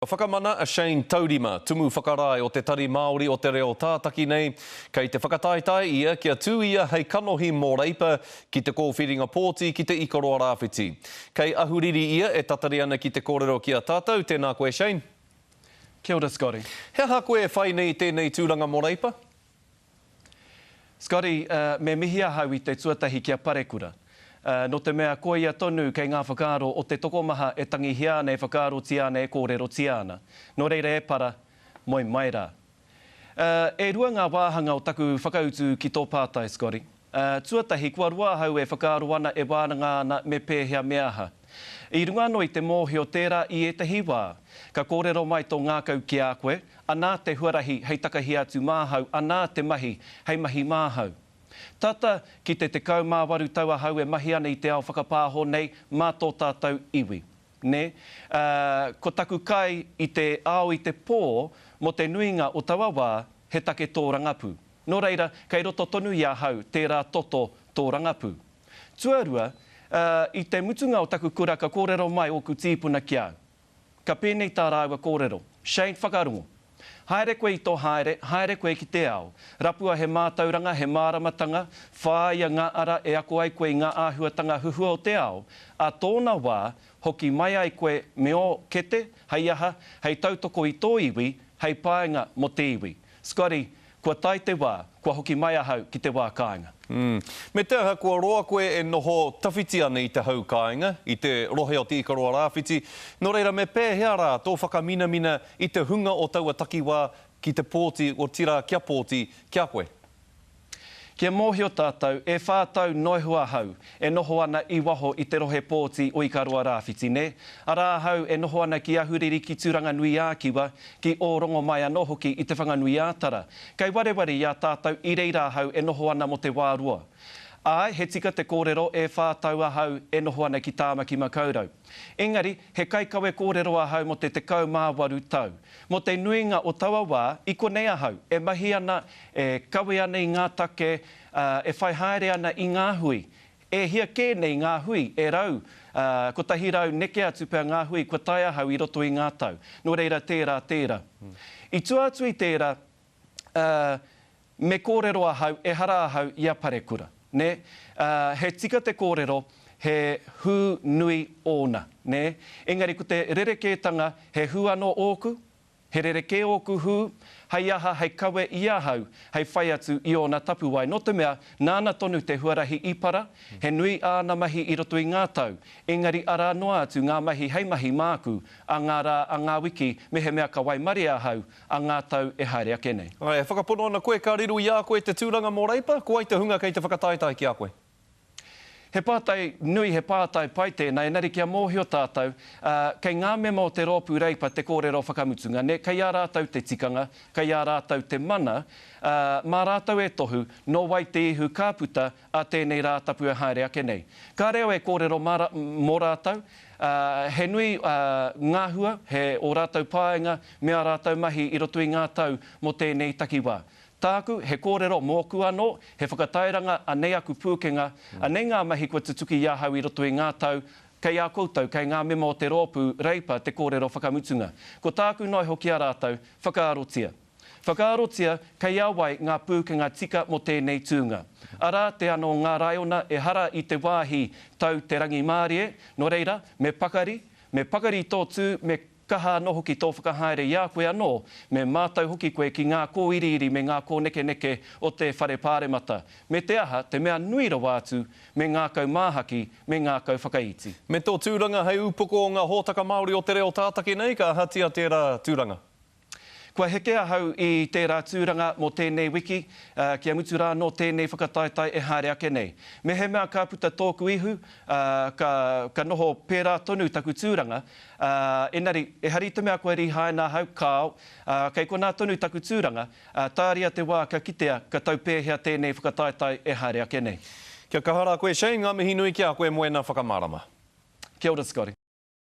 Ka whakamana a Shane Taurima, tumu whakarai o te tari Māori o te reo tātaki nei, kei te whakataitai ia kia tū ia hei kanohi mō reipa ki te kōwhiringa pōti ki te Ikaroa Rāwhiti. Kei ahuriri ia e tatari ana ki te kōrero ki a tātou, tēnā koe Shane. Kia ora, Scotty. Hea ha koe whai nei tēnei tūranga mō reipa? Scotty, me mihi ahau i te tuatahi kia parekura. No te mea koe ia tonu kei ngā whakaaro o te tokomaha e tangi hiana e whakaaro tiana e kōrero tiana. No reira e para, moi mai rā. E rua ngā wāhanga o taku whakautu ki tō pātai, Scotty. Tuatahi, kua ruahau e whakaaro ana e wānanga ana me pēhea meaha. I runga no i te mōhio tērā i e te hiwā. Ka kōrero mai tō ngākau ki a koe, anā te huarahi hei takahi atu māhau, anā te mahi hei mahi māhau. Tata, ki te kaumāwaru tau ahau e mahi ana i te ao whakapāho nei, mā tō tātou iwi. Ne? Ko taku kai i te ao i te pō, mo te nuinga o tawawa, he take tō rangapu. Nō reira, kei roto tonu i ahau, tērā toto tō rangapu. Tuarua, i te mutunga o taku kura ka kōrero mai o ku tīpuna ki au. Ka pēnei tā rāua kōrero. Shane Whakarongo. Haere koe i tō haere, haere koe ki te ao. Rapua he mātauranga, he māramatanga, whāia ngā ara e ako ai koe i ngā āhuatanga huhua o te ao. A tōna wā, hoki mai ai koe me o kete, hei aha, hei tautoko i tō iwi, hei pāinga mo te iwi. Scotty, kua tai te wā, kua hoki mai ahau ki te wā kāinga. Me te aha, kua roa koe e noho tawhiti ana i te hau kāinga, i te rohe o te Ikaroa Rāwhiti. Nō reira, me pēhea rā tō whakamina i te hunga o taua takiwā ki te pōti o tira kia pōti kia koe. Kia mōhio tātou, e whātau noihua hau, e noho ana i waho i te rohe pōti o Ikaroa Rāwhiti, ne? Arā hau e noho ana ki ahuriri ki tūranga nui ākiwa, ki o rongo mai anō hoki i te whanganui ātara. Kei wareware i a tātou i reira hau e noho ana mo te wārua. Ai, he tika te kōrero e whātau ahau e noho ana ki tāmaki makaurau. Engari, he kaikawe kōrero ahau mo te kaumāwaru tau. Mo te nuinga o taua wā, i konei ahau, e mahi ana, e kawe ana i ngā take, e whai haere ana i ngā hui. E hia kēnei ngā hui, e rau, ko tahi rau neke atu pia ngā hui, ko tai ahau i roto i ngā tau. Nō reira, tērā. I tuatui tērā, me kōrero ahau, e hara ahau i a parekura. Ne? He tika te kōrero, he hū nui ōna. Ne? Engari, ko te rerekētanga, he hū anō ōku, he rereke ōku hū, hei aha, hei kawe i ahau, hei whai atu i ōna tapuwai. No te mea, nāna tonu te huarahi ipara, he nui āna mahi i roto i ngā tau. Engari, ara noa atu ngā mahi, hei mahi māku, a ngā rā, a ngā wiki, me he mea ka wai mari ahau, a ngā tau e haere ake nei. Ai, whakapono ana koe, ka riru i a koe te tūranga mō reipa, ko ai te hunga kei te whakataitai ki a koe. He pātai nui, he pātai pai tēnā, e nari kia mōhio tātou, kei ngā mema o te rōpū reipa te kōrero whakamutunga, ne, kei ā rātau te tikanga, kei ā rātau te mana, mā rātau e tohu, no wai te ihu kāputa a tēnei rātapu e haere ake nei. Ka reo e kōrero mō rātau, he nui ngāhua, he o rātau pāenga, mea rātau mahi i roto i ngā tau mo tēnei takiwā. Tāku, he kōrero mōku anō, he whakatairanga, anei aku pūkenga, anei ngā mahi kua tutuki i ahau i roto i ngā tau, kei a koutou, kei ngā mema o te rōpū reipa te kōrero whakamutunga. Ko tāku noi hoki a rātau, whakaarotia. Whakaarotia, kei awai ngā pūkenga tika mo tēnei tūnga. Arā te anō ngā raiona e hara i te wāhi tau te rangi mārie, no reira, me pakari tō tū, me kaha anō hoki tō whakahaere i a koe anō, me mātau hoki koe ki ngā kōiriri me ngā kōneke o te whare pāremata. Me te aha, te mea nui rawa atu, me ngā kau māhaki, me ngā kau whakaiti. Me tō tūranga hei upoko o ngā hōtaka Māori o te reo tātaki nei, ka hatia tērā tūranga? Kua heke ahau i tērā tūranga mo tēnei wiki, kia mutu rā no tēnei whakataitai e haere ake nei. Me he mea ka puta tōku ihu, ka noho pērā tonu taku tūranga, enari, e hari te mea koe ri haena hau kāo, kei ko nā tonu taku tūranga, tāria te wā ka kitea, ka tau pēhea tēnei whakataitai e haere ake nei. Kia kahara koe Shane, ngā mihi nui kia koe moena whakamārama. Kia ora, Scotty.